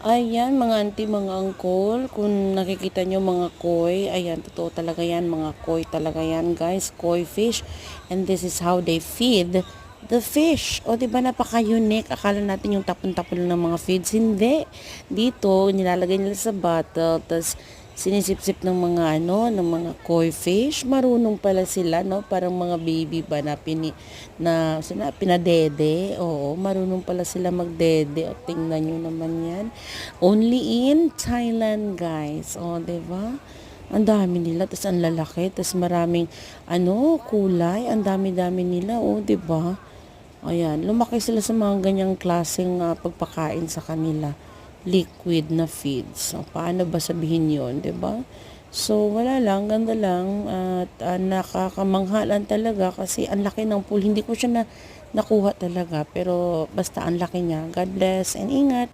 Ayan, mga auntie, mga uncle, kung nakikita nyo mga koi, ayan, totoo talaga yan, mga koi talaga yan, guys, koi fish. And this is how they feed the fish. O, diba, napaka-unique. Akala natin yung tapon-tapon ng mga feeds. Hindi. Dito, nilalagay nila sa bottle, tas sinisip-sip ng mga ng mga koi fish. Marunong pala sila, no? Parang mga baby ba na pinadede. Oo, marunong pala sila magdede. O, tingnan nyo naman yan. Only in Thailand, guys. O, diba? Ang dami nila, tas ang lalaki, tas maraming kulay, ang dami-dami nila, oh, 'di ba? Ayan, lumaki sila sa mga ganyang klaseng pagpakain sa kanila. Liquid na feeds. So, paano ba sabihin yon, 'di ba? So, wala lang, ganda lang at nakakamanghalan talaga kasi ang laki ng pool. Hindi ko siya nakuha talaga pero basta ang laki niya. God bless and ingat.